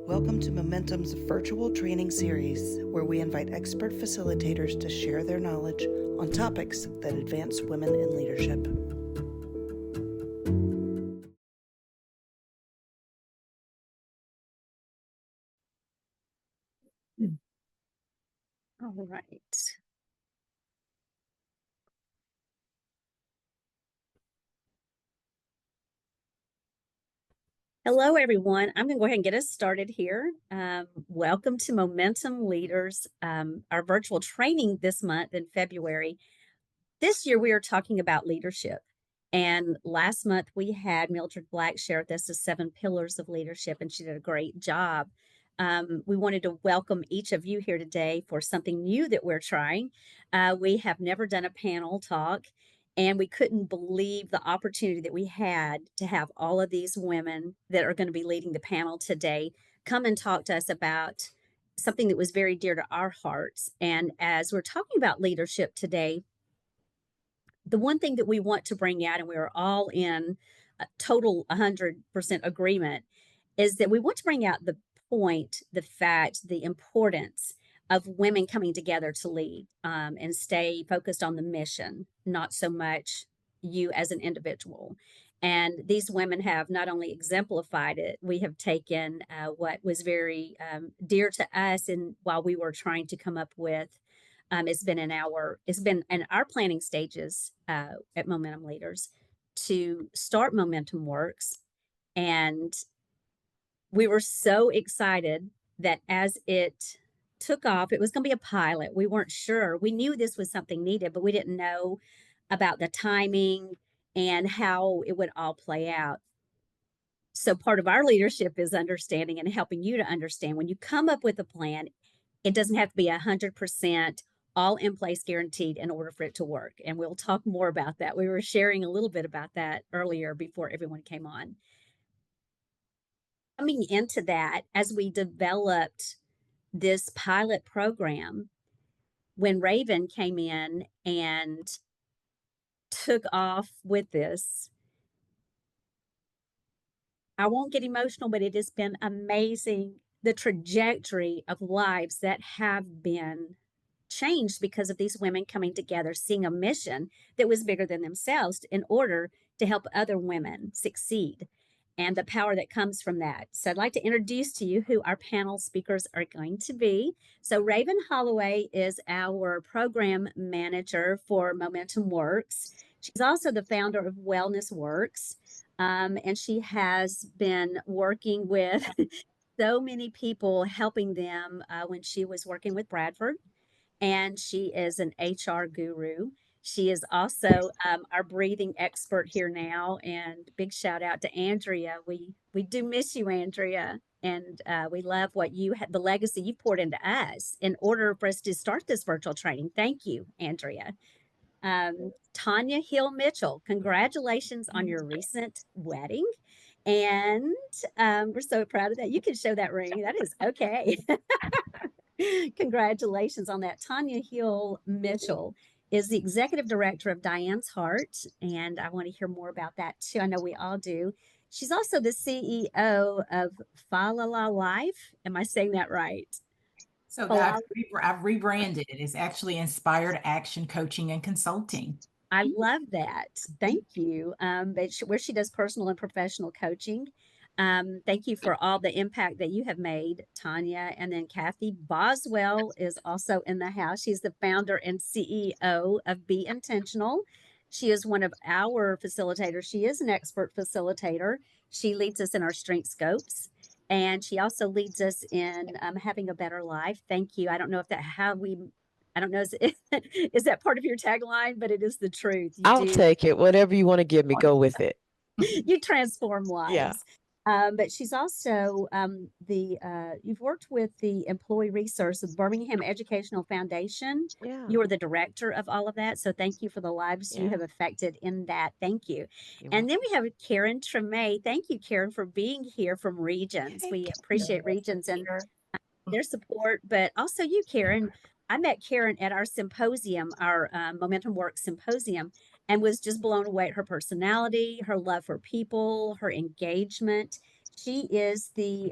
Welcome to Momentum's virtual training series, where we invite expert facilitators to share their knowledge on topics that advance women in leadership. All right. Hello, everyone. I'm going to go ahead and get us started here. Welcome to Momentum Leaders, our virtual training this month in February. This year, we are talking about leadership. And last month, we had Mildred Black share with us the 7 pillars of leadership, and she did a great job. We wanted to welcome each of you here today for something new that we're trying. We have never done a panel talk, and we couldn't believe the opportunity that we had to have all of these women that are going to be leading the panel today come and talk to us about something that was very dear to our hearts. And as we're talking about leadership today, the one thing that we want to bring out, and we are all in a total 100% agreement, is that we want to bring out the point, the fact, the importance of women coming together to lead and stay focused on the mission, not so much you as an individual. And these women have not only exemplified it, we have taken what was very dear to us, and while we were trying to come up with it's been in our planning stages at Momentum Leaders to start Momentum Works. And we were so excited that as it took off, it was going to be a pilot. We weren't sure. We knew this was something needed, but we didn't know about the timing and how it would all play out. So part of our leadership is understanding and helping you to understand when you come up with a plan, it doesn't have to be 100% all in place guaranteed in order for it to work. And we'll talk more about that. We were sharing a little bit about that earlier before everyone came on. Coming into that, as we developed this pilot program, when Raven came in and took off with this, I won't get emotional, but it has been amazing the trajectory of lives that have been changed because of these women coming together, seeing a mission that was bigger than themselves in order to help other women succeed and the power that comes from that. So I'd like to introduce to you who our panel speakers are going to be. So Raven Holloway is our program manager for Momentum Works. She's also the founder of Wellness Works, and she has been working with so many people, helping them when she was working with Bradford. And she is an HR guru. She is also our breathing expert here now. And big shout out to Andrea. We do miss you, Andrea. And we love what you had, the legacy you poured into us in order for us to start this virtual training. Thank you, Andrea. Tonya Hill Mitchell, congratulations on your recent wedding. And we're so proud of that. You can show that ring. That is okay. Congratulations on that. Tonya Hill Mitchell is the executive director of Diane's Heart, and I want to hear more about that too. I know we all do. She's also the CEO of Falala Life. Am I saying that right? So I've rebranded it. It's actually Inspired Action Coaching and Consulting. I love that. Thank you. Where she does personal and professional coaching. Thank you for all the impact that you have made, Tonya. And then Kathy Boswell is also in the house. She's the founder and CEO of Be Intentional. She is one of our facilitators. She is an expert facilitator. She leads us in our strength scopes. And she also leads us in having a better life. Thank you. I don't know if that I don't know, is that part of your tagline, but it is the truth. I'll take it. Whatever you want to give me, go with it. You transform lives. Yeah. But she's also you've worked with the employee resource of Birmingham Educational Foundation. Yeah. You're the director of all of that. So thank you for the lives you have affected in that. Thank you. And then we have Keren Treme. Thank you, Keren, for being here from Regions. We appreciate Regions and their support, but also you, Keren. I met Keren at our symposium, our Momentum Works symposium, and was just blown away at her personality, her love for people, her engagement. She is the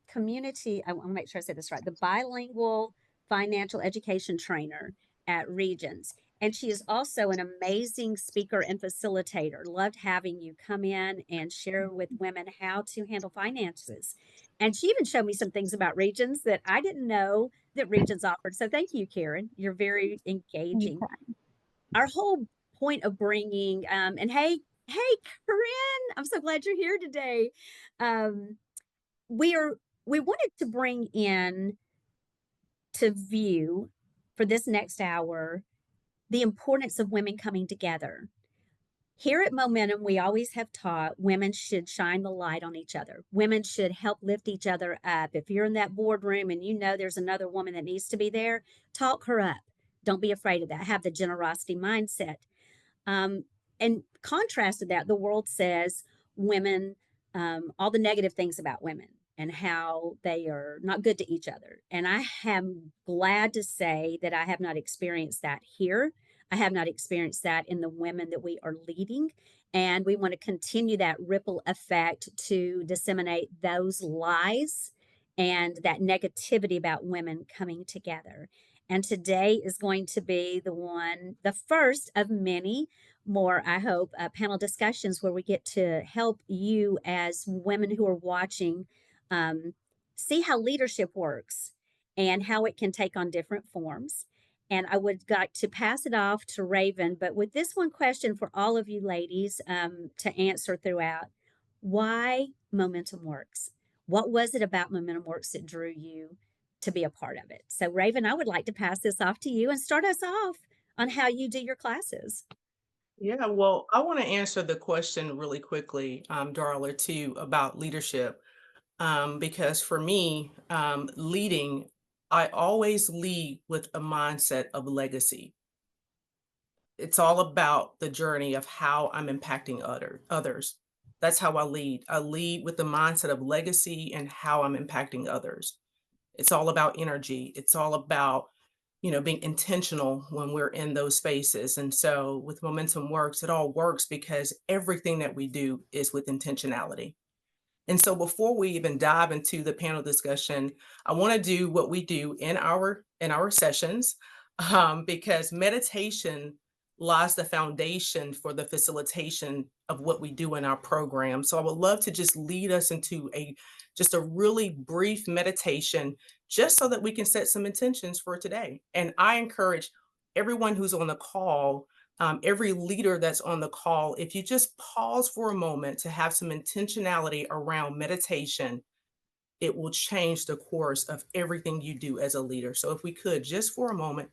community, I want to make sure I say this right, the bilingual financial education trainer at Regions. And she is also an amazing speaker and facilitator. Loved having you come in and share with women how to handle finances. And she even showed me some things about Regions that I didn't know that Regions offered. So thank you, Keren. You're very engaging. Our whole point of bringing, and hey, Keren, I'm so glad you're here today. Um, we wanted to bring in to view for this next hour the importance of women coming together. Here at Momentum, we always have taught women should shine the light on each other. Women should help lift each other up. If you're in that boardroom and you know there's another woman that needs to be there, talk her up. Don't be afraid of that. Have the generosity mindset. Um, and contrast to that, the world says women, all the negative things about women and how they are not good to each other. And I am glad to say that I have not experienced that here. I have not experienced that in the women that we are leading. And we want to continue that ripple effect to disseminate those lies and that negativity about women coming together. And today is going to be the first of many more, I hope, panel discussions where we get to help you as women who are watching see how leadership works and how it can take on different forms. And I would like to pass it off to Raven, but with this one question for all of you ladies to answer throughout, why Momentum Works? What was it about Momentum Works that drew you to be a part of it? So Raven, I would like to pass this off to you and start us off on how you do your classes. Yeah, well, I want to answer the question really quickly, Darla, too, about leadership. Because for me, leading, I always lead with a mindset of legacy. It's all about the journey of how I'm impacting others. That's how I lead. I lead with the mindset of legacy and how I'm impacting others. It's all about energy. It's all about being intentional when we're in those spaces. And so with Momentum Works, it all works because everything that we do is with intentionality. And so before we even dive into the panel discussion, I want to do what we do in our sessions, because meditation lies the foundation for the facilitation of what we do in our program. So I would love to just lead us into just a really brief meditation, just so that we can set some intentions for today. And I encourage everyone who's on the call, every leader that's on the call, if you just pause for a moment to have some intentionality around meditation, it will change the course of everything you do as a leader. So if we could, just for a moment,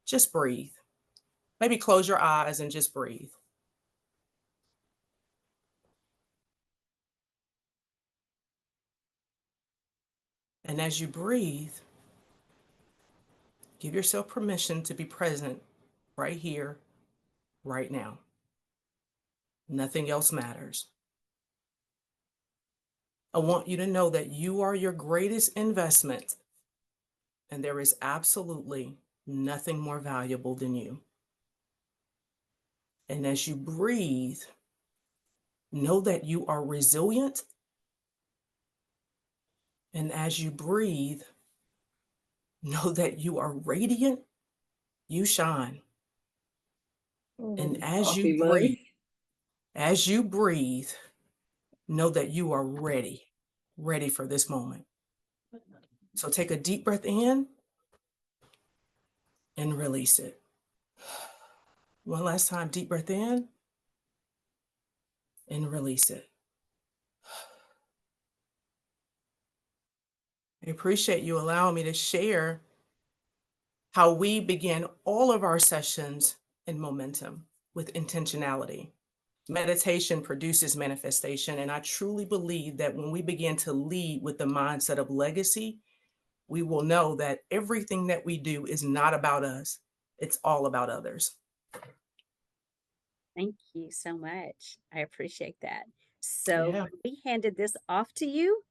just breathe. Maybe close your eyes and just breathe. And as you breathe, give yourself permission to be present right here, right now. Nothing else matters. I want you to know that you are your greatest investment, and there is absolutely nothing more valuable than you. And as you breathe, know that you are resilient. And as you breathe, know that you are radiant, you shine. And as you breathe, know that you are ready for this moment. So take a deep breath in and release it. One last time, deep breath in and release it. I appreciate you allowing me to share how we begin all of our sessions in momentum with intentionality. Meditation produces manifestation, and I truly believe that when we begin to lead with the mindset of legacy, we will know that everything that we do is not about us. It's all about others. Thank you so much. I appreciate that. So Yeah. when we handed this off to you,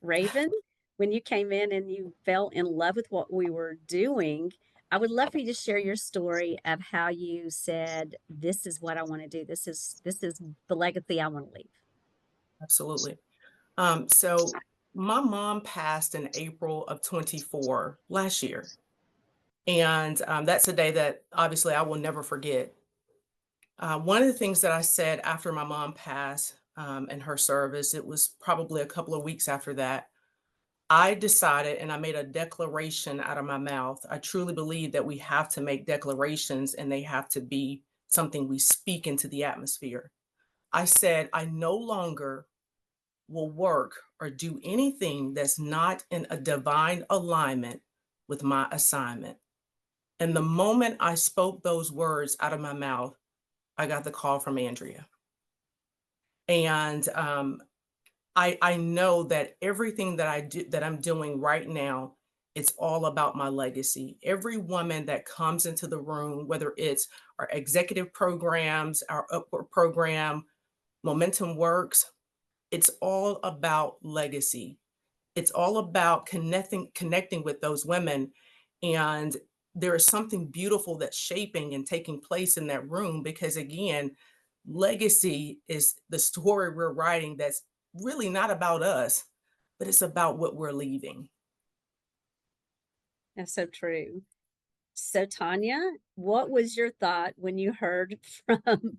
Raven, when you came in and you fell in love with what we were doing, I would love for you to share your story of how you said, "This is what I want to do. This is the legacy I want to leave." Absolutely. So my mom passed in April of 24 last year. And that's a day that obviously I will never forget. One of the things that I said after my mom passed and her service, it was probably a couple of weeks after that, I decided and I made a declaration out of my mouth. I truly believe that we have to make declarations and they have to be something we speak into the atmosphere. I said, I no longer will work or do anything that's not in a divine alignment with my assignment. And the moment I spoke those words out of my mouth, I got the call from Andrea. And I know that everything that I do, that I'm doing right now, it's all about my legacy. Every woman that comes into the room, whether it's our executive programs, our upward program, Momentum Works, it's all about legacy. It's all about connecting with those women. And there is something beautiful that's shaping and taking place in that room because, again, legacy is the story we're writing that's really not about us, but it's about what we're leaving. That's so true. So, Tonya, what was your thought when you heard from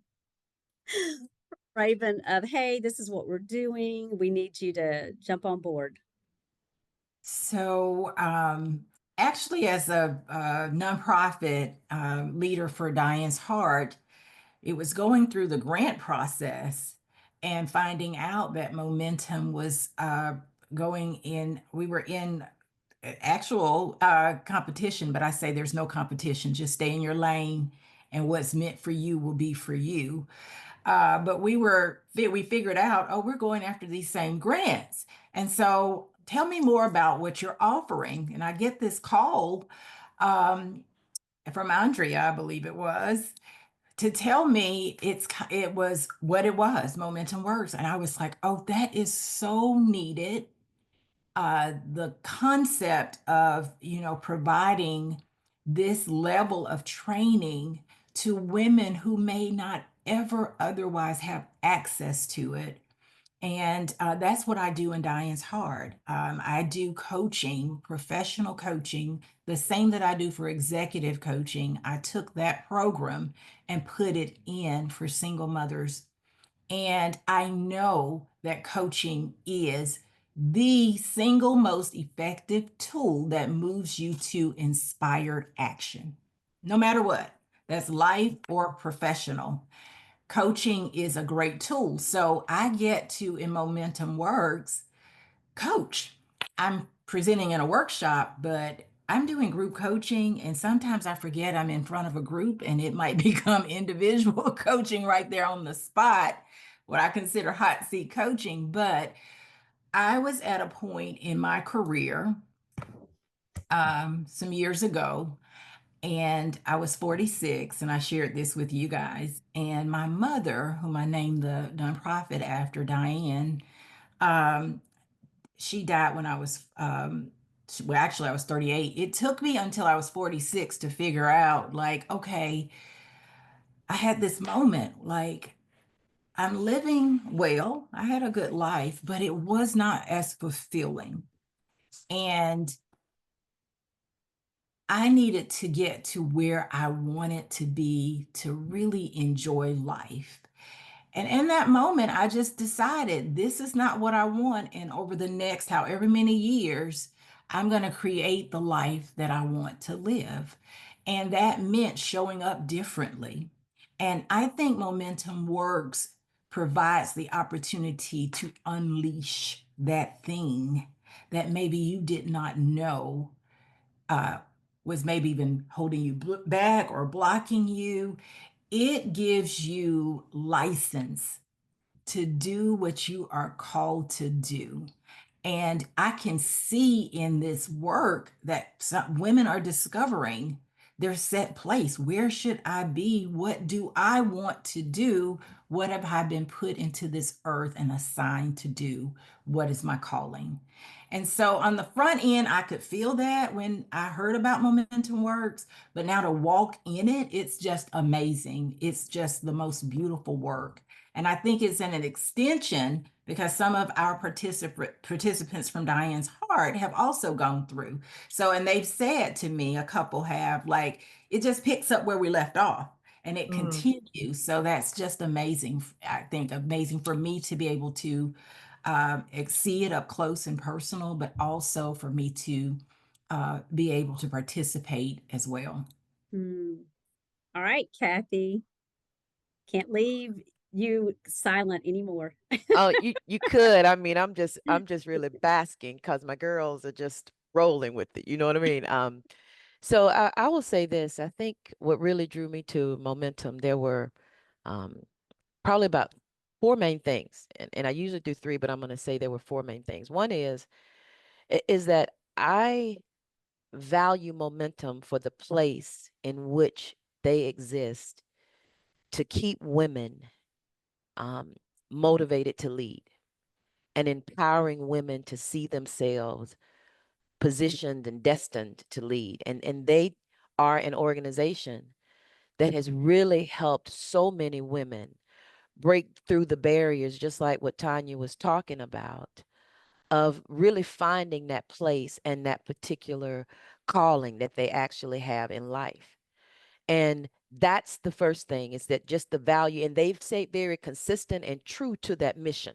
Raven of, hey, this is what we're doing. We need you to jump on board? So, actually, as a nonprofit leader for Diane's Heart, it was going through the grant process and finding out that Momentum was going in. We were in actual competition, but I say there's no competition. Just stay in your lane, and what's meant for you will be for you. But we figured out, oh, we're going after these same grants. And so tell me more about what you're offering. And I get this call from Andrea, I believe it was, to tell me it was what it was, Momentum Works. And I was like, oh, that is so needed. The concept of, providing this level of training to women who may not ever otherwise have access to it. And that's what I do in Diane's Heart. I do coaching, professional coaching, the same that I do for executive coaching. I took that program and put it in for single mothers. And I know that coaching is the single most effective tool that moves you to inspired action, no matter what. That's life or professional. Coaching is a great tool. So I get to, in Momentum Works, coach. I'm presenting in a workshop, but I'm doing group coaching. And sometimes I forget I'm in front of a group and it might become individual coaching right there on the spot, what I consider hot seat coaching. But I was at a point in my career some years ago, and I was 46, and I shared this with you guys. And my mother, whom I named the nonprofit after, Diane, she died when I was, well, actually, I was 38. It took me until I was 46 to figure out, like, okay, I had this moment, like, I'm living well, I had a good life, but it was not as fulfilling. And I needed to get to where I wanted to be to really enjoy life. And in that moment, I just decided this is not what I want. And over the next however many years, I'm going to create the life that I want to live. And that meant showing up differently. And I think Momentum Works provides the opportunity to unleash that thing that maybe you did not know was maybe even holding you back or blocking you. It gives you license to do what you are called to do. And I can see in this work that some women are discovering their set place. Where should I be? What do I want to do? What have I been put into this earth and assigned to do? What is my calling? And so on the front end, I could feel that when I heard about Momentum Works, but now to walk in it, it's just amazing. It's just the most beautiful work. And I think it's an extension because some of our participants from Diane's Heart have also gone through. So, and they've said to me, a couple have, like, it just picks up where we left off and it continues. So that's just amazing. I think amazing for me to be able to see it up close and personal, but also for me to be able to participate as well. All right, Kathy. Can't leave you silent anymore. Oh, you could. I mean, I'm just really basking because my girls are just rolling with it. You know what I mean? So I will say this. I think what really drew me to Momentum, there were probably about four main things. And I usually do three, but I'm going to say there were four main things. One is that I value Momentum for the place in which they exist to keep women motivated to lead and empowering women to see themselves positioned and destined to lead. And they are an organization that has really helped so many women break through the barriers, just like what Tonya was talking about, of really finding that place and that particular calling that they actually have in life. And that's the first thing, is that just the value, and they've stayed very consistent and true to that mission.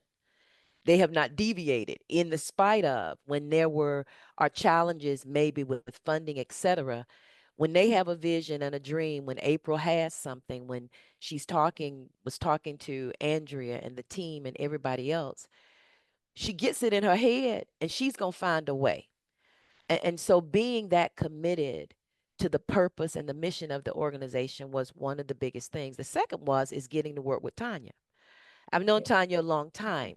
They have not deviated in the spite of when there were our challenges, maybe with funding, etc. When they have a vision and a dream, when April has something, when was talking to Andrea and the team and everybody else, she gets it in her head and she's going to find a way. And so being that committed to the purpose and the mission of the organization was one of the biggest things. The second is getting to work with Tonya. I've known Tonya a long time,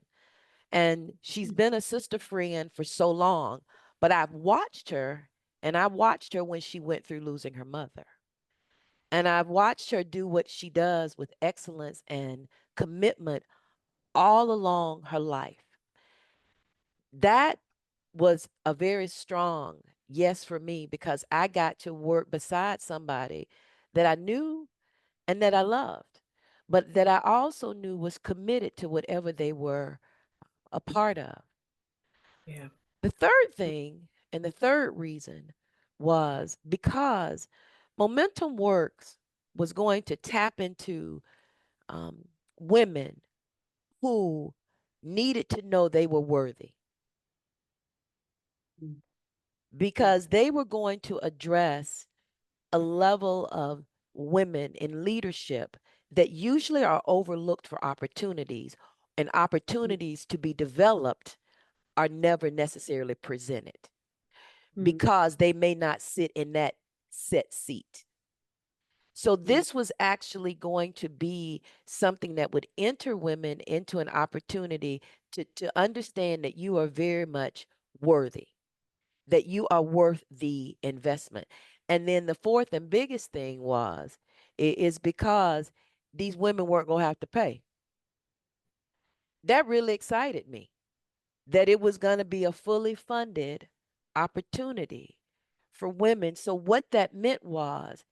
and she's been a sister friend for so long, but I've watched her, and I watched her when she went through losing her mother. And I've watched her do what she does with excellence and commitment all along her life. That was a very strong yes for me, because I got to work beside somebody that I knew and that I loved, but that I also knew was committed to whatever they were a part of. Yeah. The third thing, and the third reason, was because Momentum Works was going to tap into women who needed to know they were worthy, because they were going to address a level of women in leadership that usually are overlooked for opportunities, and opportunities to be developed are never necessarily presented because they may not sit in that set seat. So this was actually going to be something that would enter women into an opportunity to understand that you are very much worthy, that you are worth the investment. And then the fourth and biggest thing is because these women weren't going to have to pay. That really excited me, that it was going to be a fully funded opportunity for women. So what that meant was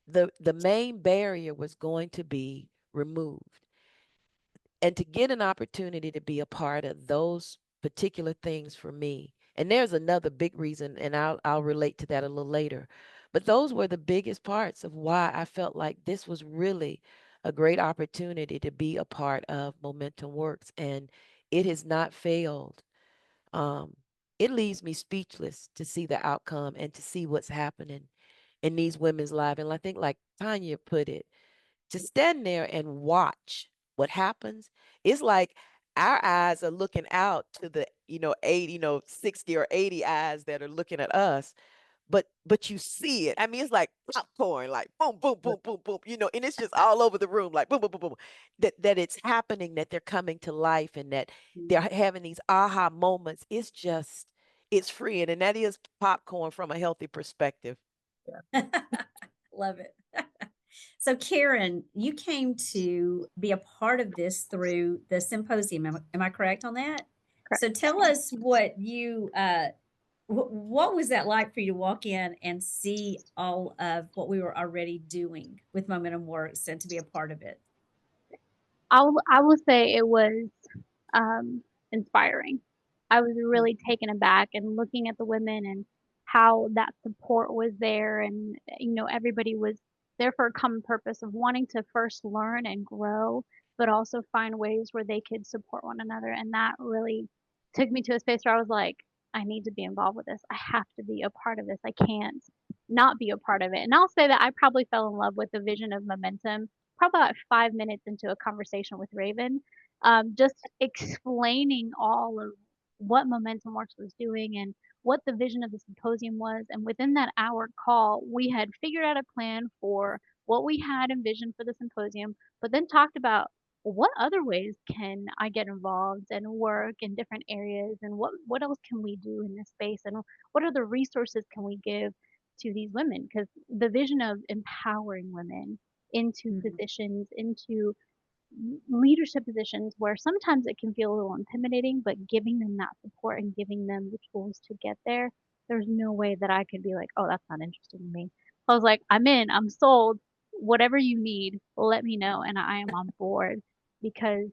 the main barrier was going to be removed. And to get an opportunity to be a part of those particular things for me, and there's another big reason, and I'll relate to that a little later, but those were the biggest parts of why I felt like this was really a great opportunity to be a part of Momentum Works, and it has not failed. It leaves me speechless to see the outcome and to see what's happening in these women's lives. And I think, like Tonya put it, to stand there and watch what happens, it's like our eyes are looking out to the 80, 60 or 80 eyes that are looking at us, but you see it. I mean, it's like popcorn, like boom, boom, boom, boom, boom, and it's just all over the room, like boom, boom, boom, boom. That it's happening, that they're coming to life, and that they're having these aha moments. It's freeing, and that is popcorn from a healthy perspective. Love it. So Keren, you came to be a part of this through the symposium. Am I correct on that? Correct. So tell us what you, what was that like for you to walk in and see all of what we were already doing with Momentum Works and to be a part of it? I will say it was inspiring. I was really taken aback and looking at the women and how that support was there and, everybody was there for a common purpose of wanting to first learn and grow, but also find ways where they could support one another, and that really took me to a space where I was like, "I need to be involved with this. I have to be a part of this. I can't not be a part of it." And I'll say that I probably fell in love with the vision of momentum probably about 5 minutes into a conversation with Raven, just explaining all of what Momentum Works was doing and what the vision of the symposium was. And within that hour call, we had figured out a plan for what we had envisioned for the symposium, but then talked about what other ways can I get involved and work in different areas and what else can we do in this space and what other resources can we give to these women, because the vision of empowering women into positions, into leadership positions where sometimes it can feel a little intimidating, but giving them that support and giving them the tools to get there, there's no way that I could be like, "Oh, that's not interesting to me." I was like, "I'm in, I'm sold. Whatever you need, let me know, and I am on board." Because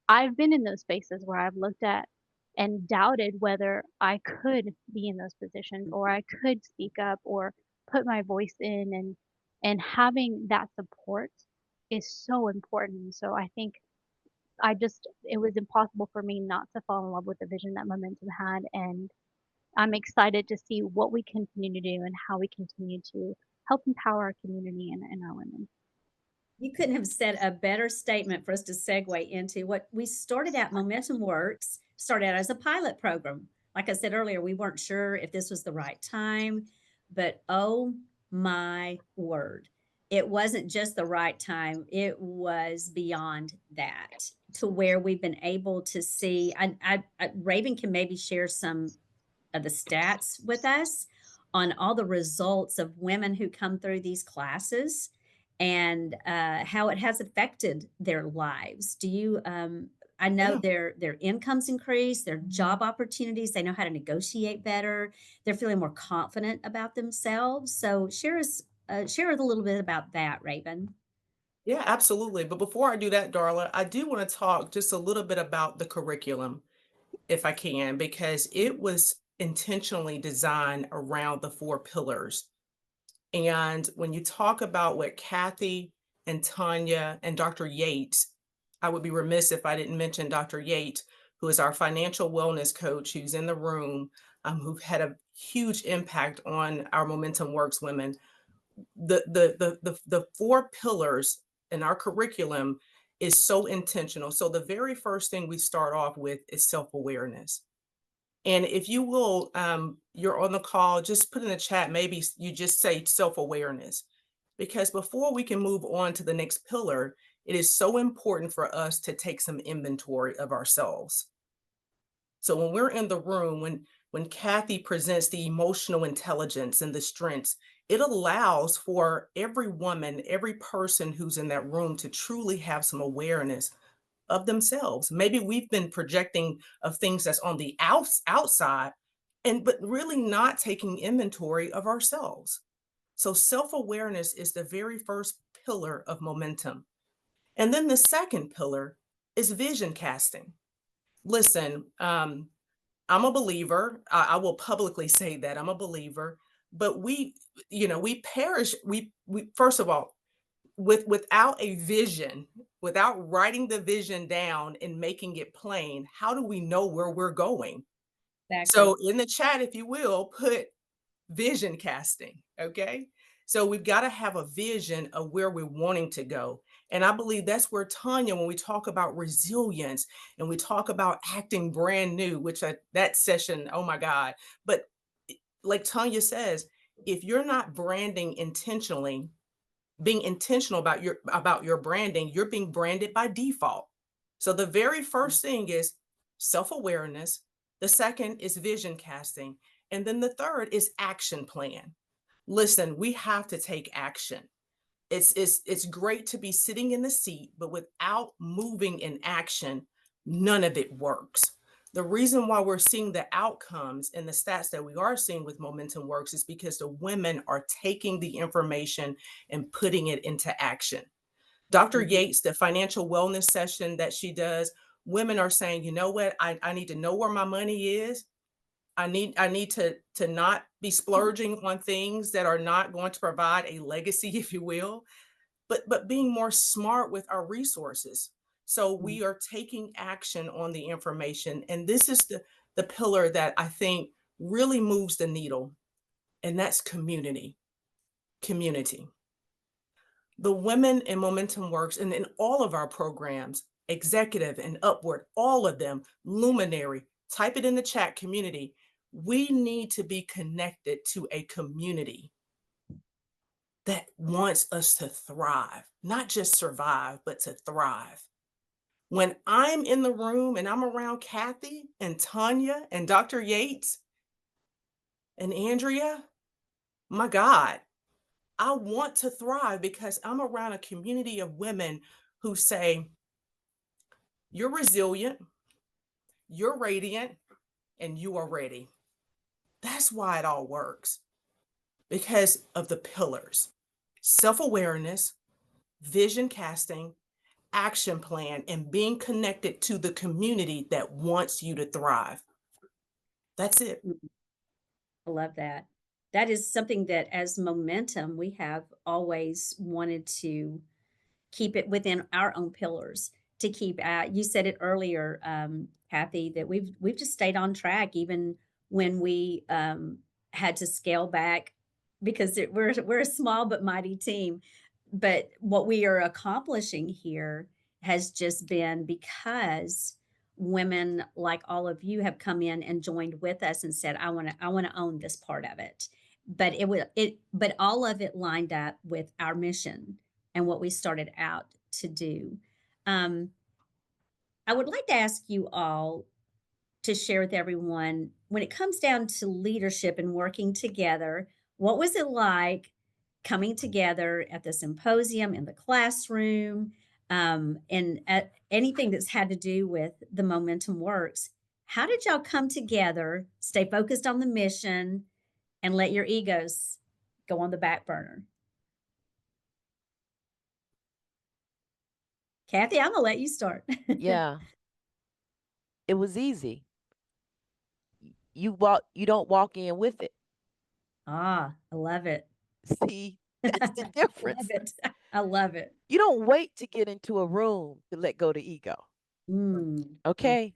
I've been in those spaces where I've looked at and doubted whether I could be in those positions or I could speak up or put my voice in, and having that support is so important. So I think it was impossible for me not to fall in love with the vision that Momentum had, and I'm excited to see what we continue to do and how we continue to help empower our community and our women. You couldn't have said a better statement for us to segue into what we started out. Momentum Works started out as a pilot program. Like I said earlier, we weren't sure if this was the right time, but oh my word, it wasn't just the right time, it was beyond that, to where we've been able to see. Raven can maybe share some of the stats with us on all the results of women who come through these classes and how it has affected their lives. Do you? I know Yeah. their incomes increase, their job opportunities. They know how to negotiate better. They're feeling more confident about themselves. So share a little bit about that, Raven. Yeah, absolutely. But before I do that, Darla, I do want to talk just a little bit about the curriculum, if I can, because it was intentionally designed around the 4 pillars. And when you talk about what Kathy and Tonya and Dr. Yates, I would be remiss if I didn't mention Dr. Yates, who is our financial wellness coach, who's in the room, who've had a huge impact on our Momentum Works women. The 4 pillars in our curriculum is so intentional. So the very first thing we start off with is self-awareness. And if you will, you're on the call, just put in the chat, maybe you just say self-awareness, because before we can move on to the next pillar, it is so important for us to take some inventory of ourselves. So when we're in the room, when Kathy presents the emotional intelligence and the strengths, it allows for every woman, every person who's in that room to truly have some awareness of themselves. Maybe we've been projecting of things that's on the outside, but really not taking inventory of ourselves. So self-awareness is the very first pillar of momentum. And then the second pillar is vision casting. Listen, I'm a believer. I will publicly say that I'm a believer, but we perish. We first of all, without a vision, without writing the vision down and making it plain, how do we know where we're going? Exactly. So in the chat, if you will, put vision casting. Okay. So we've got to have a vision of where we're wanting to go. And I believe that's where Tonya, when we talk about resilience and we talk about acting brand new, which that session, oh my God. But like Tonya says, if you're not branding intentionally, being intentional about your branding, you're being branded by default. So the very first thing is self-awareness. The second is vision casting. And then the third is action plan. Listen, we have to take action. It's great to be sitting in the seat, but without moving in action, none of it works. The reason why we're seeing the outcomes and the stats that we are seeing with Momentum Works is because the women are taking the information and putting it into action. Dr. Yates, the financial wellness session that she does, women are saying, you know what, I need to know where my money is. I need to not be splurging on things that are not going to provide a legacy, if you will, but being more smart with our resources. So we are taking action on the information. And this is the pillar that I think really moves the needle, and that's community. Community. The Women in Momentum Works, and in all of our programs, executive and upward, all of them, luminary, type it in the chat, community. We need to be connected to a community that wants us to thrive, not just survive, but to thrive. When I'm in the room and I'm around Kathy and Tonya and Dr. Yates and Andrea, my God, I want to thrive because I'm around a community of women who say, you're resilient, you're radiant, and you are ready. That's why it all works, because of the pillars: self-awareness, vision casting, action plan, and being connected to the community that wants you to thrive. That's it. I love that. That is something that as momentum, we have always wanted to keep it within our own pillars, to keep at. You said it earlier, Kathy, that we've just stayed on track even when we had to scale back because we're a small but mighty team. But what we are accomplishing here has just been because women like all of you have come in and joined with us and said, I want to own this part of it. But all of it lined up with our mission and what we started out to do. Um, I would like to ask you all to share with everyone, when it comes down to leadership and working together, what was it like coming together at the symposium, in the classroom, and at anything that's had to do with the Momentum Works? How did y'all come together, stay focused on the mission, and let your egos go on the back burner? Kathy, I'm gonna let you start. Yeah, it was easy. You don't walk in with it. Ah, I love it. See, that's the Love difference. it. I love it. You don't wait to get into a room to let go to ego. Mm. Okay?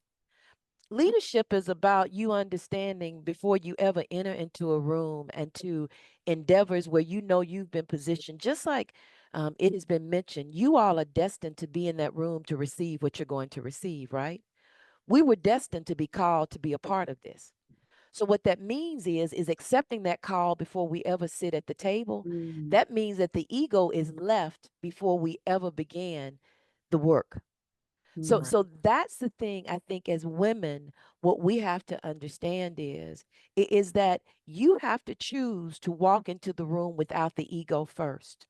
Leadership is about you understanding before you ever enter into a room and to endeavors where you know you've been positioned. Just like it has been mentioned, you all are destined to be in that room to receive what you're going to receive, right? We were destined to be called to be a part of this. So what that means is accepting that call before we ever sit at the table. Mm. That means that the ego is left before we ever began the work. So Mm. so that's the thing I think as women, what we have to understand is that you have to choose to walk into the room without the ego first.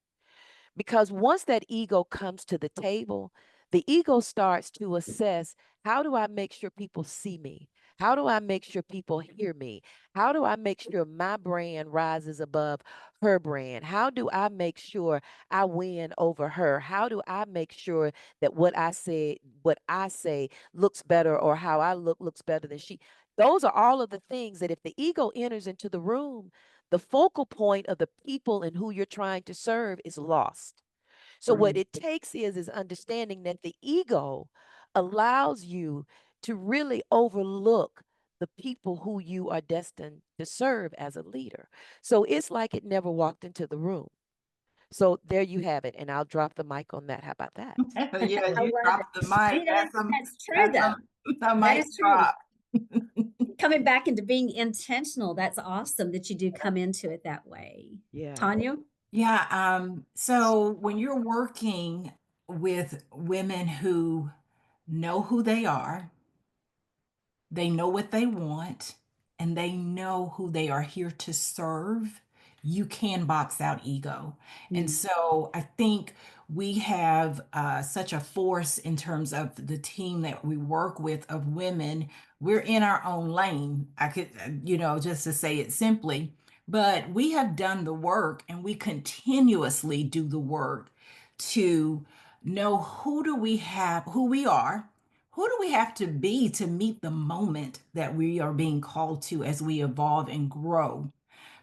Because once that ego comes to the table, the ego starts to assess, how do I make sure people see me? How do I make sure people hear me? How do I make sure my brand rises above her brand? How do I make sure I win over her? How do I make sure that what I say looks better, or how I look looks better than she? Those are all of the things that if the ego enters into the room, the focal point of the people and who you're trying to serve is lost. So what it takes is understanding that the ego allows you to really overlook the people who you are destined to serve as a leader. So it's like it never walked into the room. So there you have it, and I'll drop the mic on that. How about that? Yeah, I you love dropped the it. mic. You know, that's true That's though. a That mic is true. drop. Coming back into being intentional, that's awesome that you do come into it that way. Yeah. Tanya? Yeah, so when you're working with women who know who they know what they want, and they know who they are here to serve, you can box out ego. And Mm. so I think we have such a force in terms of the team that we work with of women. We're in our own lane. I could, just to say it simply, but we have done the work and we continuously do the work to know who do we have, who we are, who do we have to be to meet the moment that we are being called to as we evolve and grow?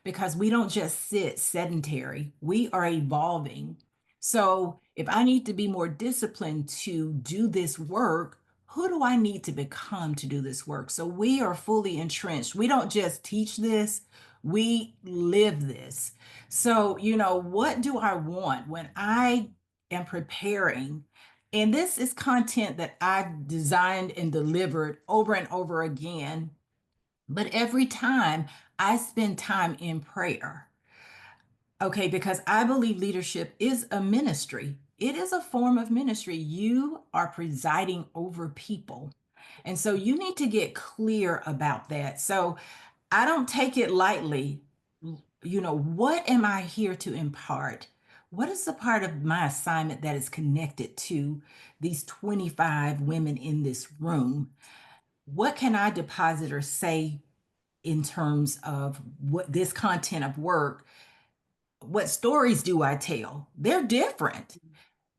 Because we don't just sit sedentary, we are evolving. So if I need to be more disciplined to do this work, who do I need to become to do this work? So we are fully entrenched. We don't just teach this, we live this. So, what do I want when I am preparing? And this is content that I've designed and delivered over and over again. But every time I spend time in prayer, okay, because I believe leadership is a ministry. It is a form of ministry. You are presiding over people. And so you need to get clear about that. So I don't take it lightly. What am I here to impart? What is the part of my assignment that is connected to these 25 women in this room? What can I deposit or say in terms of what this content of work? What stories do I tell? They're different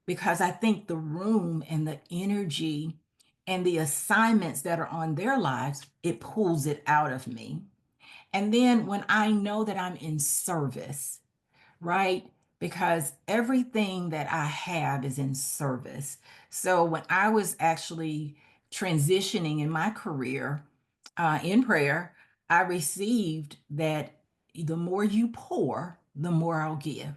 because I think the room and the energy and the assignments that are on their lives, it pulls it out of me. And then when I know that I'm in service, right? Because everything that I have is in service. So when I was actually transitioning in my career in prayer, I received that the more you pour, the more I'll give.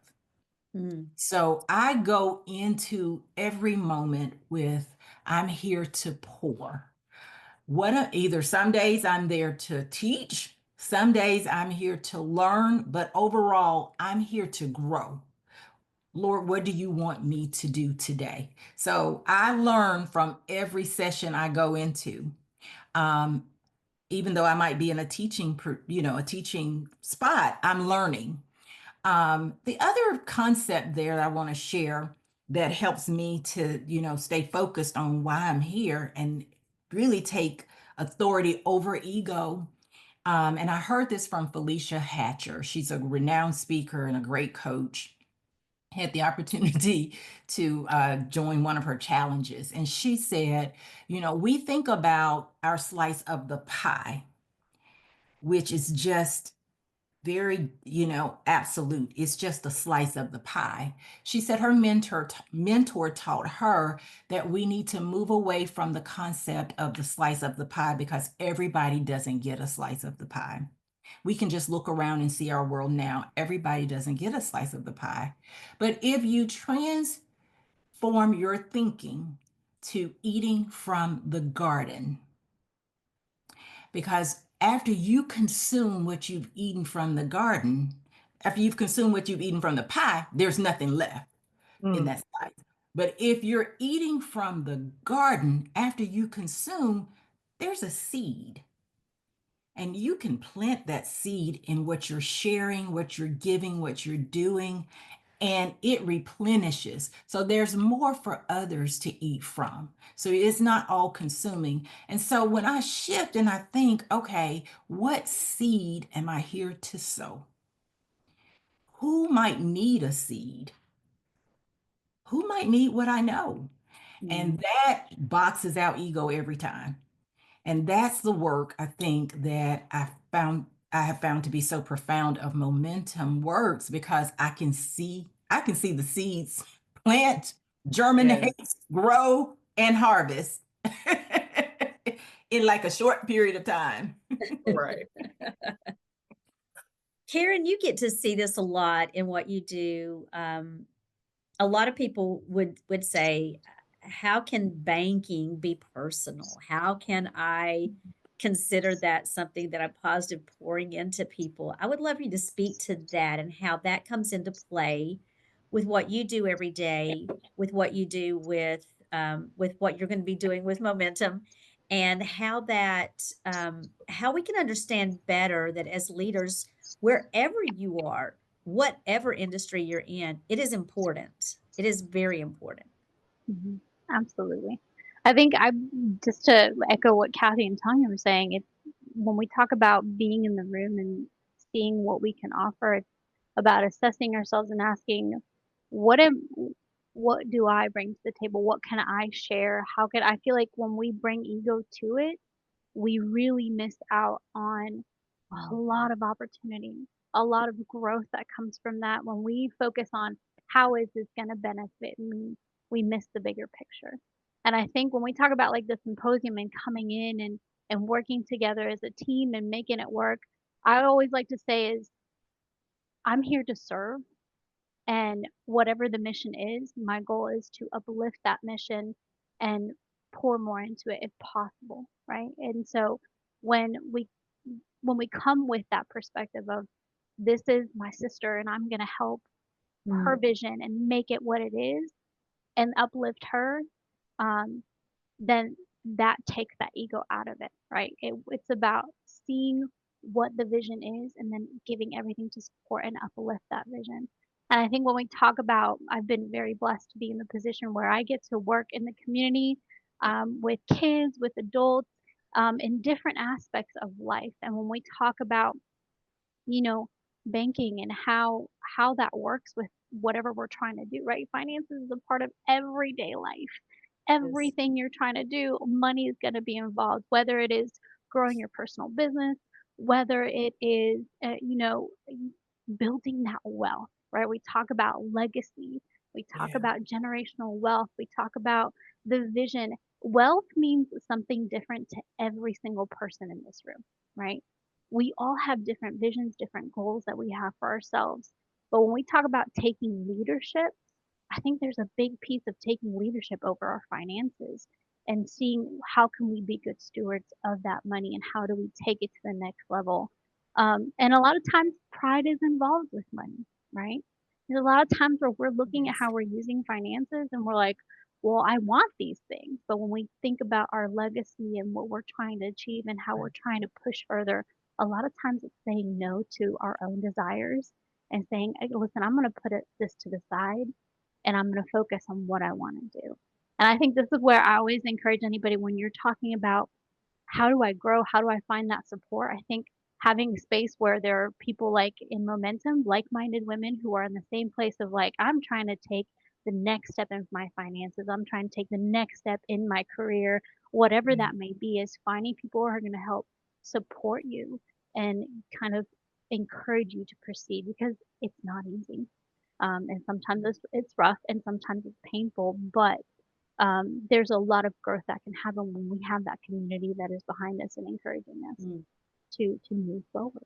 Mm. So I go into every moment with, I'm here to pour. Either some days I'm there to teach, some days I'm here to learn, but overall, I'm here to grow. Lord, what do you want me to do today? So I learn from every session I go into. Um, Even though I might be in a a teaching spot, I'm learning. The other concept there that I want to share that helps me to, stay focused on why I'm here and really take authority over ego. And I heard this from Felicia Hatcher. She's a renowned speaker and a great coach. Had the opportunity to join one of her challenges. And she said, we think about our slice of the pie, which is just very, absolute. It's just a slice of the pie. She said her mentor taught her that we need to move away from the concept of the slice of the pie because everybody doesn't get a slice of the pie. We can just look around and see our world now. Everybody doesn't get a slice of the pie. But if you transform your thinking to eating from the garden, because after you consume what you've eaten from the garden, after you've consumed what you've eaten from the pie, there's nothing left in that slice. But if you're eating from the garden, after you consume, there's a seed. And you can plant that seed in what you're sharing, what you're giving, what you're doing, and it replenishes. So there's more for others to eat from. So it's not all consuming. And so when I shift and I think, okay, what seed am I here to sow? Who might need a seed? Who might need what I know? And that boxes out ego every time. And that's the work I think that I have found to be so profound of momentum works because I can see the seeds plant, Yeah, germinate, grow, and harvest in like a short period of time. right. Keren, you get to see this a lot in what you do. A lot of people would say, how can banking be personal? How can I consider that something that I'm positive pouring into people? I would love you to speak to that and how that comes into play with what you do every day, with what you do with what you're going to be doing with momentum, and how we can understand better that as leaders, wherever you are, whatever industry you're in, it is important. It is very important. Mhm. Absolutely. I think I just to echo what Kathy and Tanya were saying, it's when we talk about being in the room and seeing what we can offer, it's about assessing ourselves and asking, what am what do I bring to the table? What can I share? How can I feel like when we bring ego to it, we really miss out on a lot of opportunity, a lot of growth that comes from that. When we focus on how is this going to benefit me, we miss the bigger picture. And I think when we talk about like the symposium and coming in and working together as a team and making it work, I always like to say is I'm here to serve, and whatever the mission is, my goal is to uplift that mission and pour more into it if possible, right? And so when we when we come with that perspective of this is my sister and I'm going to help her vision and make it what it is and uplift her, um, then that takes that ego out of it, right? It's about seeing what the vision is and then giving everything to support and uplift that vision. And I think when we talk about, I've been very blessed to be in the position where I get to work in the community with kids, with adults, in different aspects of life. And when we talk about, you know, banking and how that works with whatever we're trying to do, right? Finances is a part of everyday life. Yes. Everything you're trying to do, money is going to be involved, whether it is growing your personal business, whether it is, building that wealth, right? We talk about legacy, we talk Yeah. about generational wealth, we talk about the vision. Wealth means something different to every single person in this room, right? We all have different visions, different goals that we have for ourselves. But when we talk about taking leadership, I think there's a big piece of taking leadership over our finances and seeing how can we be good stewards of that money and how do we take it to the next level. And a lot of times pride is involved with money, right? There's a lot of times where we're looking at Yes. how we're using finances and we're like, well, I want these things. But when we think about our legacy and what we're trying to achieve and how we're trying to push further, a lot of times it's saying no to our own desires and saying, "Hey, listen, I'm going to put this to the side and I'm going to focus on what I want to do." And I think this is where I always encourage anybody when you're talking about how do I grow? How do I find that support? I think having a space where there are people like in Momentum, like-minded women who are in the same place of like, I'm trying to take the next step in my finances. I'm trying to take the next step in my career, whatever Yeah. that may be, is finding people who are going to help support you and kind of encourage you to proceed because it's not easy. And sometimes it's rough and sometimes it's painful, but there's a lot of growth that can happen when we have that community that is behind us and encouraging us Mm. to move forward.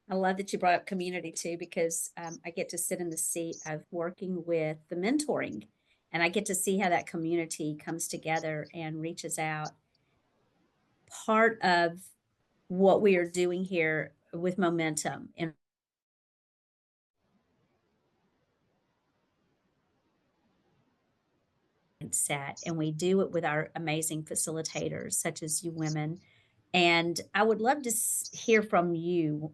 I love that you brought up community too, because I get to sit in the seat of working with the mentoring, and I get to see how that community comes together and reaches out. Part of what we are doing here with Momentum and set, and we do it with our amazing facilitators, such as you women. And I would love to hear from you.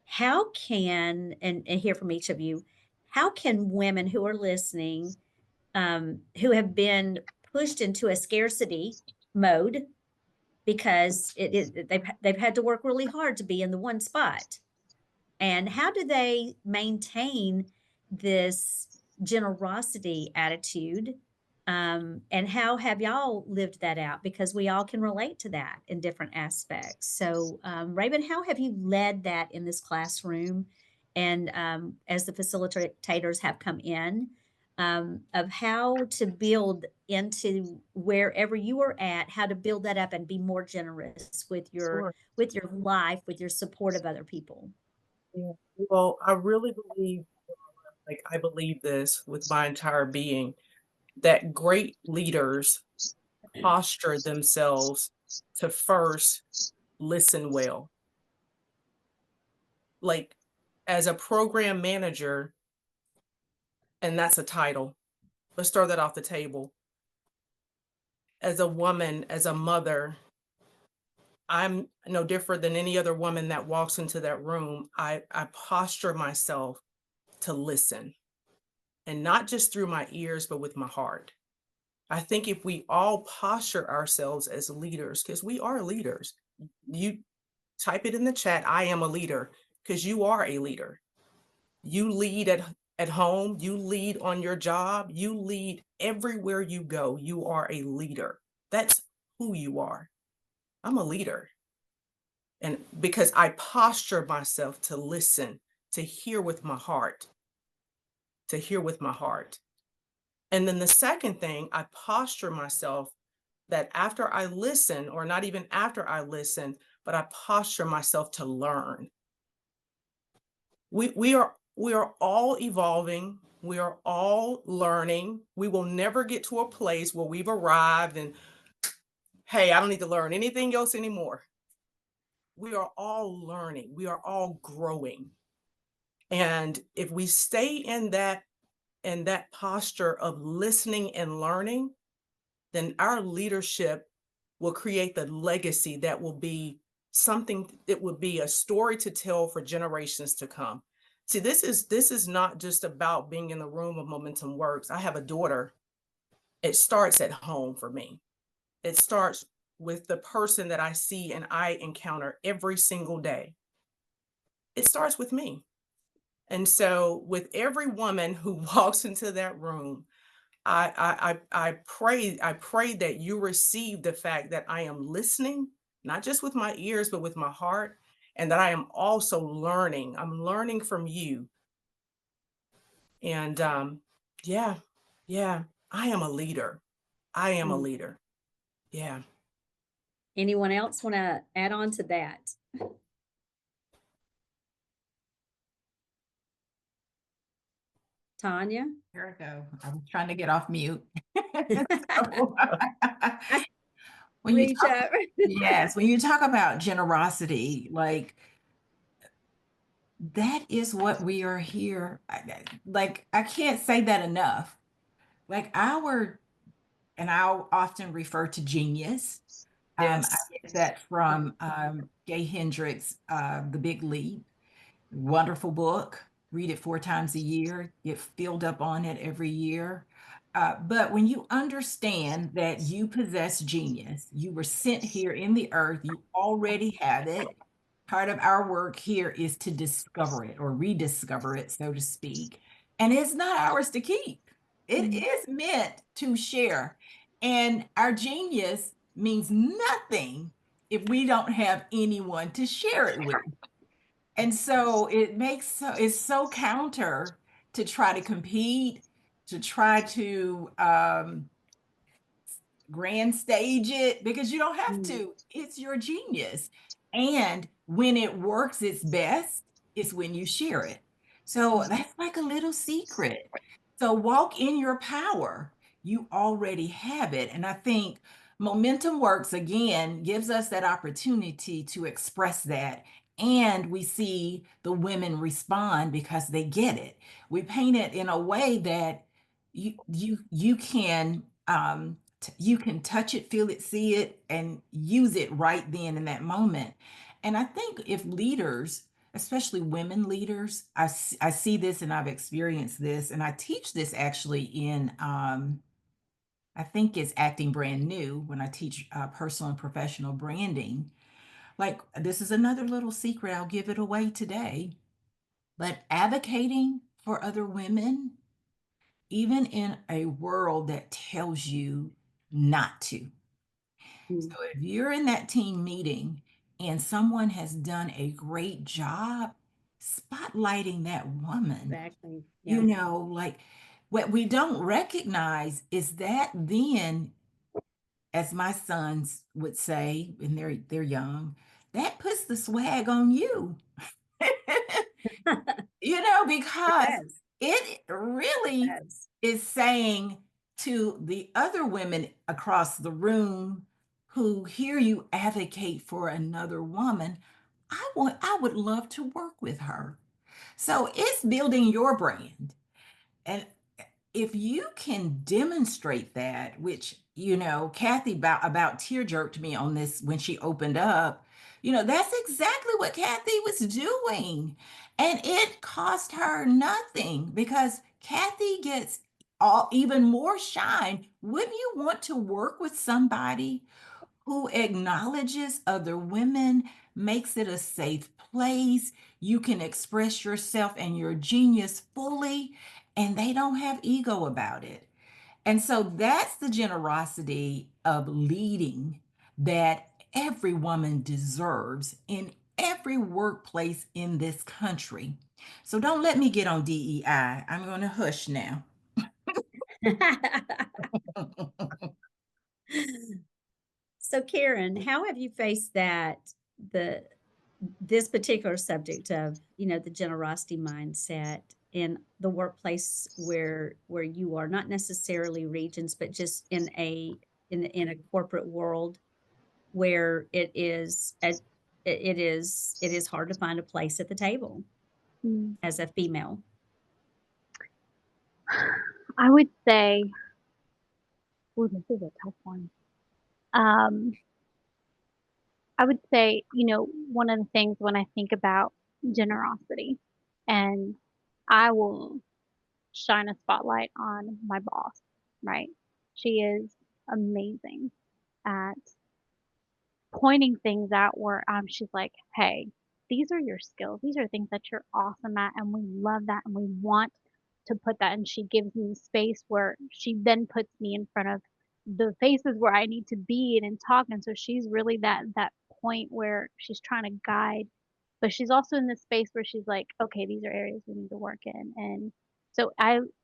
How can, and hear from each of you, how can women who are listening, who have been pushed into a scarcity mode because they've had to work really hard to be in the one spot, and how do they maintain this generosity attitude? And how have y'all lived that out? Because we all can relate to that in different aspects. So, Raven, how have you led that in this classroom? And as the facilitators have come in, of how to build into wherever you are at, how to build that up and be more generous Sure. with your life, with your support of other people. Yeah. Well, I really believe, like, I believe this with my entire being, that great leaders posture themselves to first listen well. Like, as a program manager, and that's a title, let's throw that off the table. As a woman, as a mother, I'm no different than any other woman that walks into that room. I posture myself to listen, and not just through my ears, but with my heart. I think if we all posture ourselves as leaders, because we are leaders, you type it in the chat, I am a leader, because you are a leader. You lead at home, you lead on your job, you lead everywhere you go. You are a leader. That's who you are. I'm a leader. And because I posture myself to listen, to hear with my heart, to hear with my heart. And then the second thing, I posture myself that after I listen, or not even after I listen, but I posture myself to learn. We are all evolving. We are all learning. We will never get to a place where we've arrived and, hey, I don't need to learn anything else anymore. We are all learning. We are all growing. And if we stay in that posture of listening and learning, then our leadership will create the legacy that will be something, it would be a story to tell for generations to come. See, this is not just about being in the room of Momentum Works. I have a daughter. It starts at home for me. It starts with the person that I see and I encounter every single day. It starts with me. And so with every woman who walks into that room, I pray that you receive the fact that I am listening, not just with my ears, but with my heart, and that I am also learning. I'm learning from you. And yeah, I am a leader. I am a leader. Yeah. Anyone else want to add on to that? Tonya? Here I go. I was trying to get off mute. When you Reach talk, up. yes, when you talk about generosity, like that is what we are here. Like I can't say that enough. Like and I'll often refer to genius. I Yes. get that from Gay Hendricks, The Big Leap. Wonderful book. Read it 4 times a year. Get filled up on it every year. But when you understand that you possess genius, you were sent here in the earth, you already have it. Part of our work here is to discover it or rediscover it, so to speak. And it's not ours to keep. It is meant to share. And our genius means nothing if we don't have anyone to share it with. And so it's so counter to try to compete, to try to grand stage it, because you don't have to. It's your genius. And when it works its best, is when you share it. So that's like a little secret. So walk in your power. You already have it. And I think Momentum Works again gives us that opportunity to express that. And we see the women respond because they get it. We paint it in a way that you can you can touch it, feel it, see it, and use it right then in that moment. And I think if leaders, especially women leaders, I see this and I've experienced this, and I teach this actually in, I think it's Acting Brand New when I teach personal and professional branding. Like, this is another little secret, I'll give it away today. But advocating for other women, even in a world that tells you not to. So if you're in that team meeting and someone has done a great job spotlighting that woman, Exactly. you know, like what we don't recognize is that then, as my sons would say, and they're young, that puts the swag on you. You know, because Yes. it really Yes. is saying to the other women across the room who hear you advocate for another woman, I would love to work with her. So it's building your brand. And if you can demonstrate that, which, you know, Kathy about tear jerked me on this when she opened up, you know, that's exactly what Kathy was doing. And it cost her nothing because Kathy gets all even more shine. Wouldn't you want to work with somebody who acknowledges other women, makes it a safe place. You can express yourself and your genius fully, and they don't have ego about it. And so that's the generosity of leading that every woman deserves in every workplace in this country. So don't let me get on DEI. I'm going to hush now. So Keren, how have you faced this particular subject of, the generosity mindset in the workplace where you are, not necessarily regions, but just in a corporate world where it is hard to find a place at the table Mm. as a female? I would say, oh, this is a tough one. I would say, one of the things when I think about generosity, and I will shine a spotlight on my boss, right? She is amazing at pointing things out where she's like, hey, these are your skills. These are things that you're awesome at, and we love that, and we want to put that. And she gives me space where she then puts me in front of the faces where I need to be and talk. And so she's really that point where she's trying to guide, but she's also in this space where she's like, okay, these are areas we need to work in. And so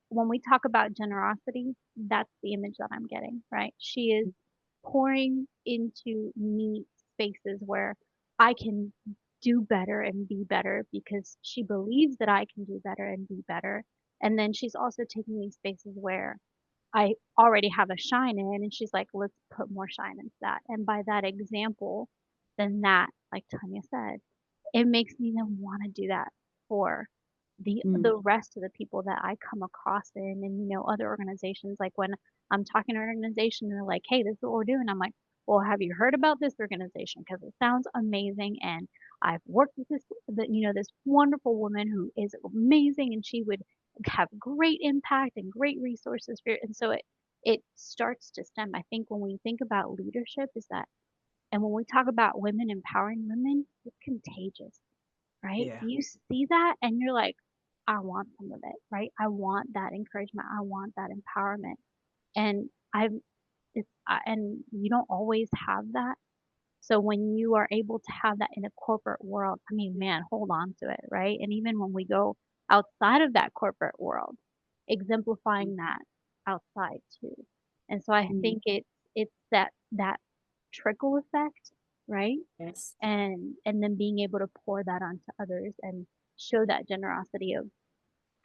when we talk about generosity, that's the image that I'm getting, right? She is pouring into me spaces where I can do better and be better because she believes that I can do better and be better. And then she's also taking me spaces where I already have a shine in, and she's like, let's put more shine into that. And by that example, then that, like Tonya said, it makes me then want to do that for the rest of the people that I come across in, and other organizations. Like when I'm talking to an organization and they're like, hey, this is what we're doing, I'm like, well, have you heard about this organization? Because it sounds amazing, and I've worked with this wonderful woman who is amazing, and she would have great impact and great resources for it. And so it starts to stem. I think when we think about leadership is that, and when we talk about women empowering women, it's contagious, right? Yeah. You see that and you're like, I want some of it, right? I want that encouragement. I want that empowerment. And and you don't always have that. So when you are able to have that in a corporate world, I mean, man, hold on to it, right? And even when we go outside of that corporate world, exemplifying that outside too. And so I think it's that trickle effect, right? Yes. And then being able to pour that onto others and show that generosity of,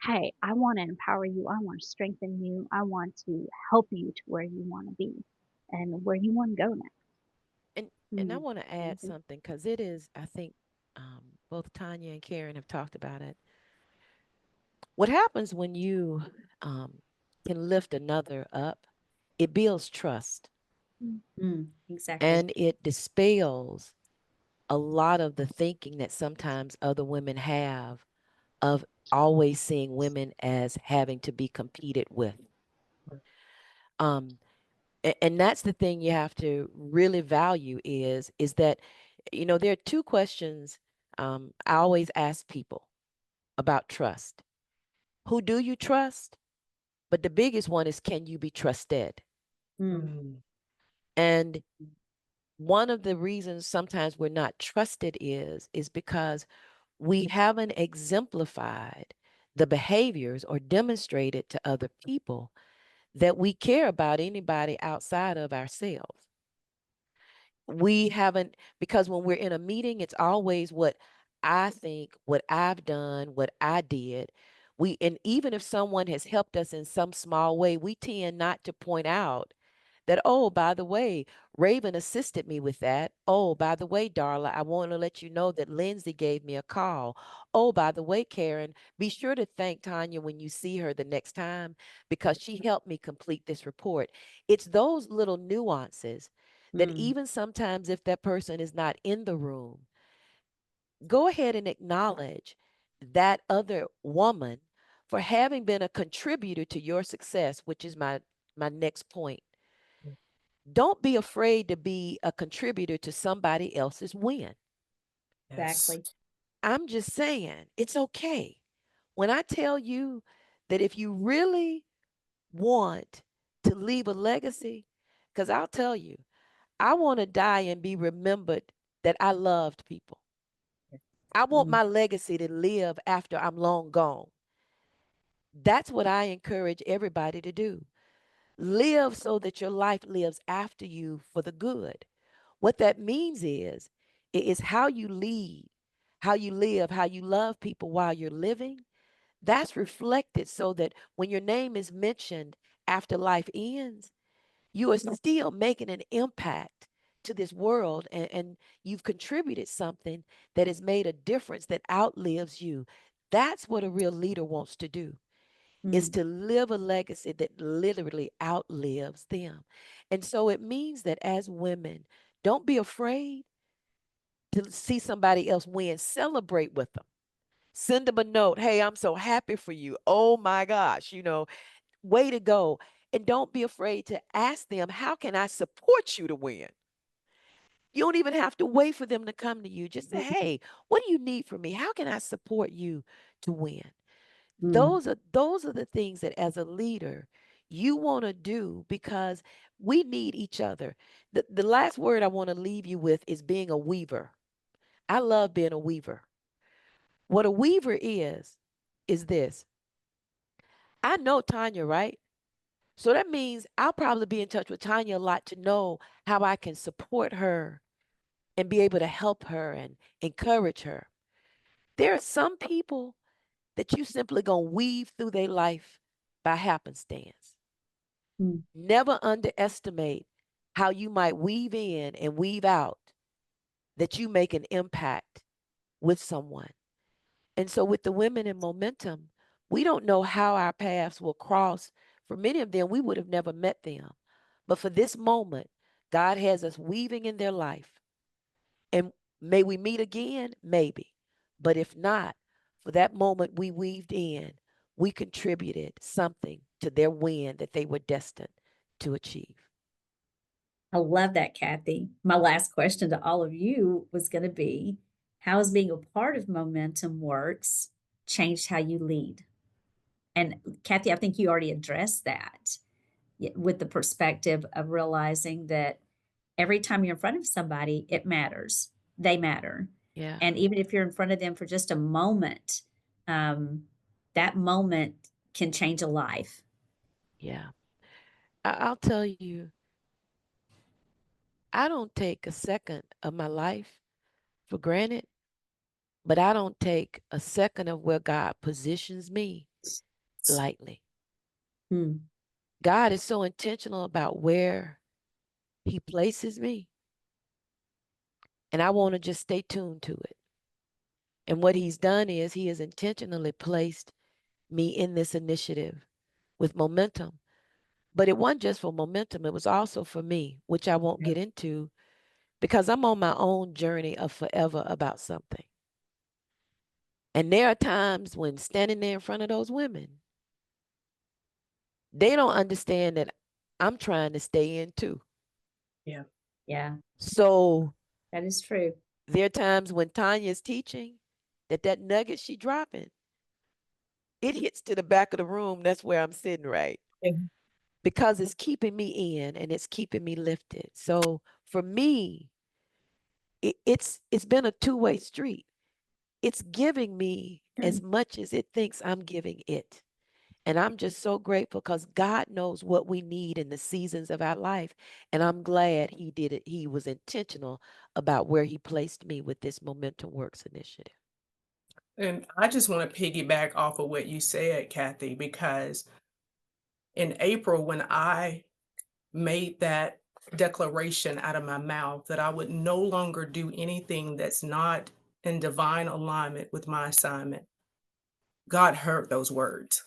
hey, I want to empower you, I want to strengthen you, I want to help you to where you want to be and where you want to go next. And I want to add Amazing. something because it is, I think, both Tonya and Keren have talked about it. What happens when you can lift another up? It builds trust Exactly. and it dispels a lot of the thinking that sometimes other women have of always seeing women as having to be competed with. Um, and that's the thing you have to really value is that, there are two questions I always ask people about trust. Who do you trust? But the biggest one is, can you be trusted? Mm. And one of the reasons sometimes we're not trusted is because we haven't exemplified the behaviors or demonstrated to other people that we care about anybody outside of ourselves. We haven't, because when we're in a meeting, it's always what I think, what I've done, what I did. And even if someone has helped us in some small way, we tend not to point out that, oh, by the way, Raven assisted me with that. Oh, by the way, Darla, I want to let you know that Lindsay gave me a call. Oh, by the way, Keren, be sure to thank Tonya when you see her the next time because she helped me complete this report. It's those little nuances that even sometimes if that person is not in the room, go ahead and acknowledge that other woman for having been a contributor to your success, which is my next point. Don't be afraid to be a contributor to somebody else's win. Exactly. I'm just saying, it's okay. When I tell you that if you really want to leave a legacy, because I'll tell you, I want to die and be remembered that I loved people. I want Mm. my legacy to live after I'm long gone. That's what I encourage everybody to do. Live so that your life lives after you for the good. What that means is, it is how you lead, how you live, how you love people while you're living. That's reflected so that when your name is mentioned after life ends, you are still making an impact to this world, and you've contributed something that has made a difference that outlives you. That's what a real leader wants to do, is Mm. to live a legacy that literally outlives them. And so it means that as women, don't be afraid to see somebody else win. Celebrate with them. Send them a note. Hey, I'm so happy for you. Oh my gosh, way to go. And don't be afraid to ask them, how can I support you to win? You don't even have to wait for them to come to you. Just say, hey, what do you need from me? How can I support you to win? Mm. Those are the things that as a leader you want to do, because we need each other. The last word I want to leave you with is being a weaver. I love being a weaver. What a weaver is this. I know Tonya, right? So that means I'll probably be in touch with Tonya a lot to know how I can support her and be able to help her and encourage her. There are some people that you simply gonna weave through their life by happenstance. Mm. Never underestimate how you might weave in and weave out, that you make an impact with someone. And so with the women in momentum, we don't know how our paths will cross. For many of them, we would have never met them. But for this moment, God has us weaving in their life. And may we meet again? Maybe. But if not, for that moment we weaved in, we contributed something to their win that they were destined to achieve. I love that, Kathy. My last question to all of you was going to be, how has being a part of Momentum Works changed how you lead? And Kathy, I think you already addressed that with the perspective of realizing that every time you're in front of somebody, it matters. They matter. Yeah. And even if you're in front of them for just a moment, that moment can change a life. Yeah. I'll tell you, I don't take a second of my life for granted, but I don't take a second of where God positions me lightly. Hmm. God is so intentional about where He places me, and I want to just stay tuned to it. And what He's done is He has intentionally placed me in this initiative with momentum. But it wasn't just for momentum, it was also for me, which I won't get into, because I'm on my own journey of forever about something. And there are times when standing there in front of those women, they don't understand that I'm trying to stay in too. Yeah. Yeah, So that is true. there are times when Tonya's teaching that nugget she dropping, it hits to the back of the room. That's where I'm sitting, right? Because it's keeping me in and it's keeping me lifted. So for me, it's been a two-way street. It's giving me as much as it thinks I'm giving it. And I'm just so grateful because God knows what we need in the seasons of our life. And I'm glad He did it. He was intentional about where He placed me with this Momentum Works initiative. And I just want to piggyback off of what you said, Kathy, because in April, when I made that declaration out of my mouth that I would no longer do anything that's not in divine alignment with my assignment, God heard those words.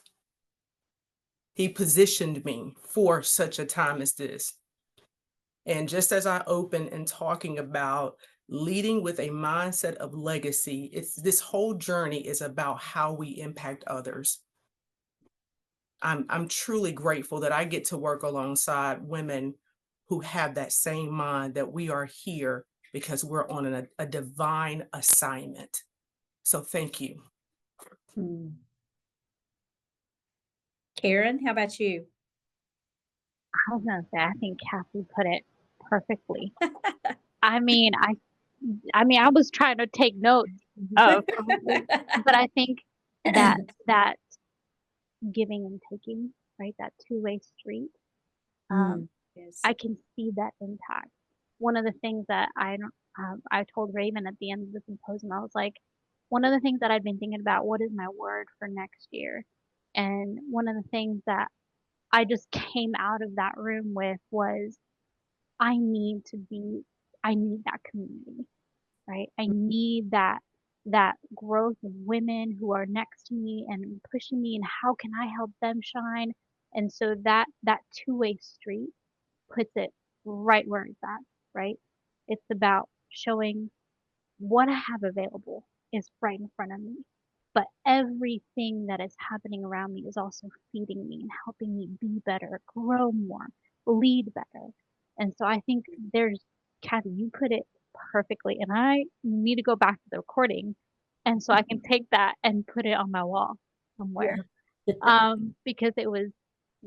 He positioned me for such a time as this. And just as I open and talking about leading with a mindset of legacy, it's this whole journey is about how we impact others. I'm truly grateful that I get to work alongside women who have that same mind that we are here because we're on a divine assignment. So thank you. Keren, how about you? I was gonna say, I think Kathy put it perfectly. I mean, I was trying to take notes of, but I think that giving and taking, right, that two-way street, Yes. I can see that impact. One of the things that I told Raven at the end of the symposium, I was like, one of the things that I'd been thinking about, what is my word for next year? And one of the things that I just came out of that room with was, I need that community, right? I need that growth of women who are next to me and pushing me, and how can I help them shine? And so that two-way street puts it right where it's at, right? It's about showing what I have available is right in front of me. But everything that is happening around me is also feeding me and helping me be better, grow more, lead better. And so I think Kathy, you put it perfectly. And I need to go back to the recording. And so I can take that and put it on my wall somewhere. Because it was,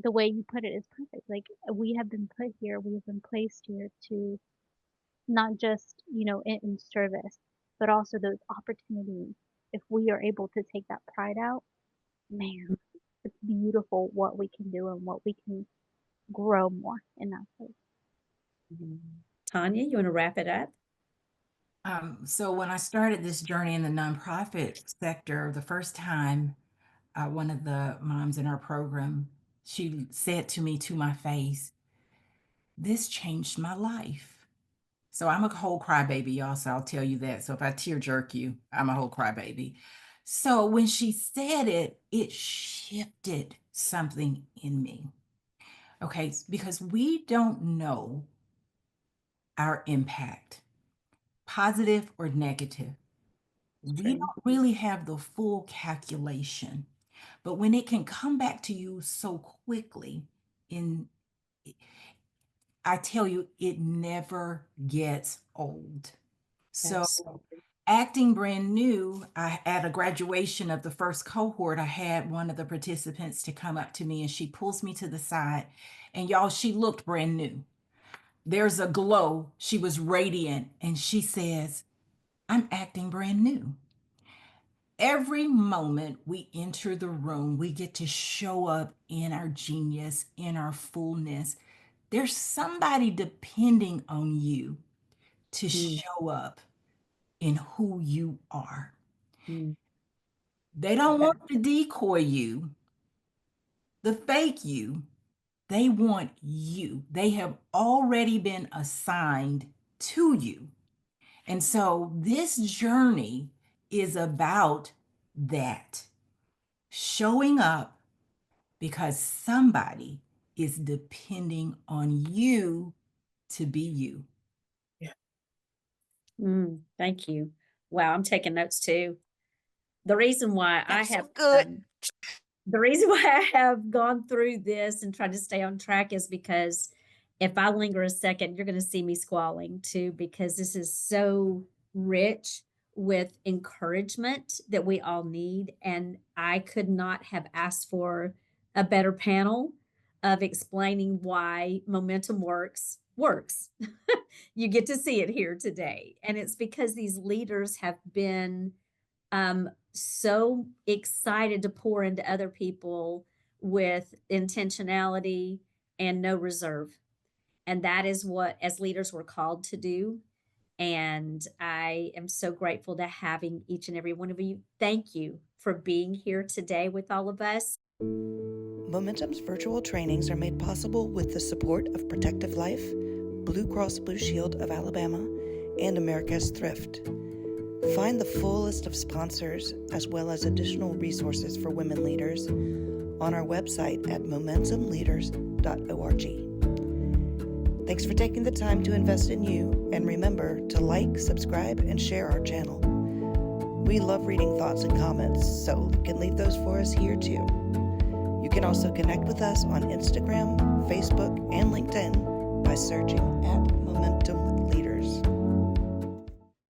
the way you put it is perfect. Like, we have been put here, we have been placed here to not just, in service, but also those opportunities. If we are able to take that pride out, man, it's beautiful what we can do and what we can grow more in that place. Tonya, you want to wrap it up? So when I started this journey in the nonprofit sector, the first time, one of the moms in our program, she said to me to my face, "This changed my life." So I'm a whole crybaby, y'all. So I'll tell you that. So if I tear jerk you, I'm a whole crybaby. So when she said it, it shifted something in me. Okay, because we don't know our impact, positive or negative. We don't really have the full calculation. But when it can come back to you so quickly, I tell you, it never gets old. So acting brand new, at a graduation of the first cohort, I had one of the participants to come up to me, and she pulls me to the side, and y'all, she looked brand new. There's a glow. She was radiant, and she says, "I'm acting brand new." Every moment we enter the room, we get to show up in our genius, in our fullness. There's somebody depending on you to show up in who you are. They don't want to decoy you, the fake you. They want you. They have already been assigned to you. And so this journey is about that. Showing up because somebody is depending on you to be you. Thank you. Wow, I'm taking notes too. The reason why That's so good. The reason why I have gone through this and tried to stay on track is because if I linger a second, you're going to see me squalling too, because this is so rich with encouragement that we all need. And I could not have asked for a better panel of explaining why momentum works. You get to see it here today. And it's because these leaders have been so excited to pour into other people with intentionality and no reserve. And that is what, as leaders, we're called to do. And I am so grateful to having each and every one of you. Thank you for being here today with all of us. Momentum's virtual trainings are made possible with the support of Protective Life, Blue Cross Blue Shield of Alabama, and America's Thrift. Find the full list of sponsors as well as additional resources for women leaders on our website at momentumleaders.org. Thanks for taking the time to invest in you, and remember to like, subscribe, and share our channel. We love reading thoughts and comments, so you can leave those for us here too. You can also connect with us on Instagram, Facebook, and LinkedIn by searching at Momentum Leaders.